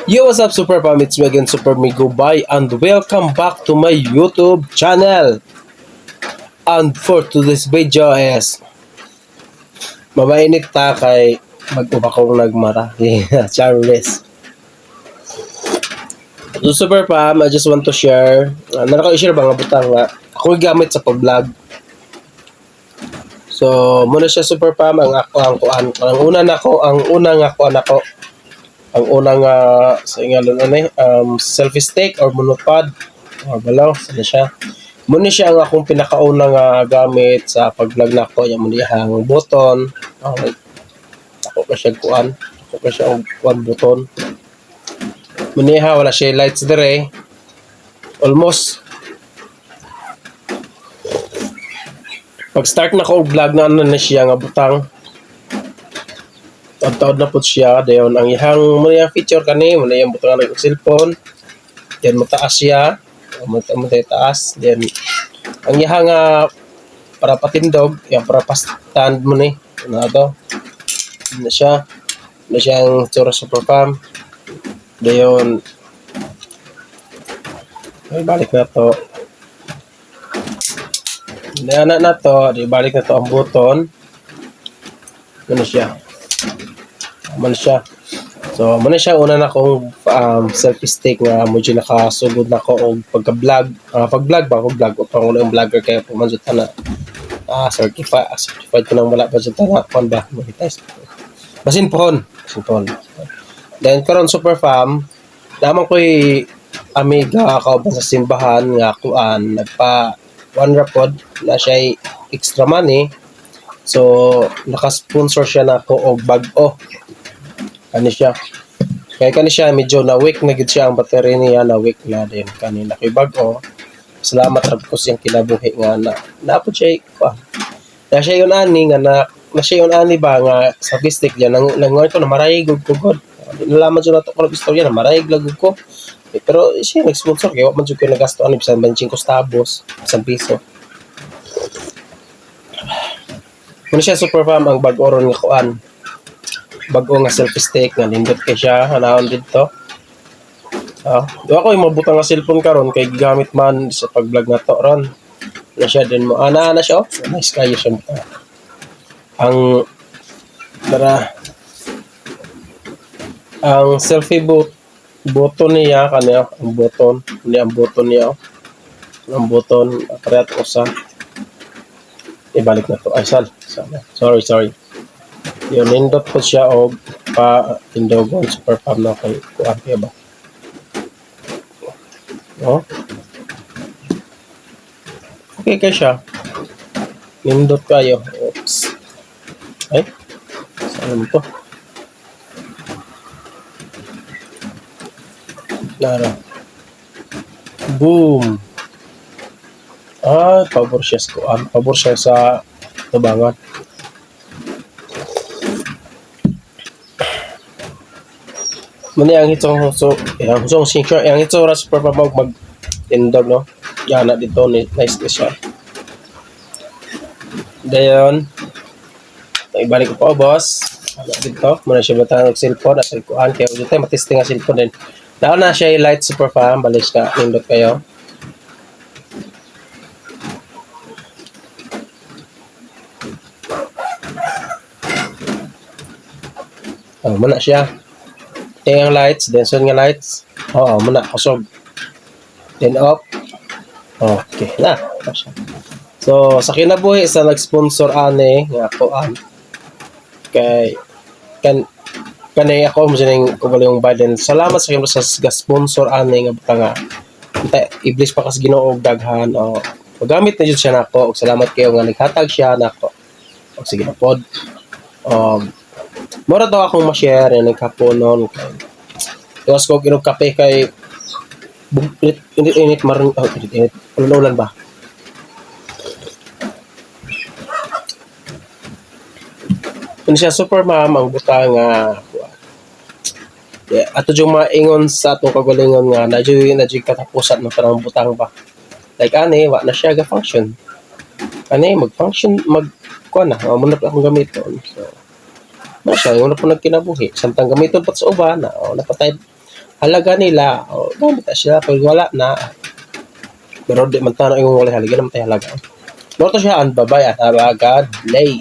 Yo, what's up, Super Fam? It's me again, Super Migo Bay, and welcome back to my YouTube channel. And for today's video is mabainit ta kay mag-upa kong nagmara. Charles. So, Super Fam, I just want to share. Nara ko i-share ba nga butang nga ako gamit sa pag-vlog. So, muna siya, Super Fam, ang unang sa ingalon selfie stick or monopod or balaw sana siya. Muna siya ang akong pinakaunang gamit sa pag-vlog nako yung munihang button. Okay. Ako pa siya kuan button. Muniha wala siya lights dire. Almost pag start na ko vlog na siya nga butang. Taod na po siya dayon ang ihang muna yung feature kani muna yung butang ng cellphone then mataas siya taas then ang ihang para patindog yung para pa-stand mo ni ano to na siyang tsura Super Fam dayon ay balik na to na to di balik na to ang button ano siya man siya. So, muna siya una na akong selfie stick nga medyo nakasugod na ko og pagka-vlog. Pag-vlog ba? Pag-vlog. Upang yung vlogger kaya pumanjot na certified ko nang wala pa dyan na kuan ba? Monetize. Basin pohon. Then, karon Super Fam, naman ko'y amiga kauban sa simbahan nga kuan nagpa one rapod na siya extra money. So, naka-sponsor siya na ko og bag-o. Kani siya. Kaya kani siya medyo na weak na gid siya ang battery niya na weak na din kanina kay bag-o. Salamat ra ko siyang kinabuhi nga na po siya pa. Na siya yun ani nga na siya yun ani ba nga sa bistik diyan nang ko na marayig og tugod. Nalaman jud nato ko istorya na marayig lagog ko. Pero siya nag-sponsor kaya wa man jud ko nagasto ani bisan 25 centavos, 1 piso. Muna siya Super Fam ang bag-o ron nga kuan. Bago nga selfie stick nga nindot kay siya hanahon dito. Duha ko yung mabutang nga cellphone karon kay gigamit man sa pag-vlog na to ron. Na siya din mo ana siya oh. Nice kayo siya. Ang selfie button niya kanya ang button niya. Ang button pareha ko sa ibalik na to. Ay sorry. Yung nindot po siya o pa-tindogon Super Fam na kay kuan kaya ba? Oh. Okay kaya siya. Nindot kayo. Oops. Ay. Saan mo to? Nara. Boom. Pabor siya sa kuan. Pabor siya sa tubangan. Muna ang itong oras Super Fam mag-tindog no. Yana dito nice na siya. Dayon ibalik ko pa boss. Dito muna siya batang ng cellphone at kuan kaya dito matesting ang cellphone din. Daw na siya light Super Fam balis ka nindot kayo. Muna siya. Yung lights, then sun nga lights. Muna kusog. Then off. Okay na. So sa kinabuhi sa nag-sponsor ani nga kuan kay kanay ako mo sining kubaling Biden. Salamat sa kimo sa sponsor ani nga butanga. Iblis pa kas Ginoo og daghan. Magamit na jud siya nako. Og salamat kayo nga naghatag siya nako. Og sige na pod. Mura daw akong ma-share yung nagkapunon. Iwas ko ginog kape kay init maring init ulan ba? Kung siya Super Mom ang butang ato yung maingon sa atong kagalingon nga na katapusan ng parang butang ba. Like ani, wa na siya ga-function. Ani, mag-function, kuha na, muna pa akong gamiton. So, siya, yung na po nagkinabuhi. Samtang gamiton pa sa uba na, napatay halaga nila. O, gamit na sila. Pag wala na, pero di man tanong yung wala halaga, naman tayo halaga. Noto siya ang babae at God bless.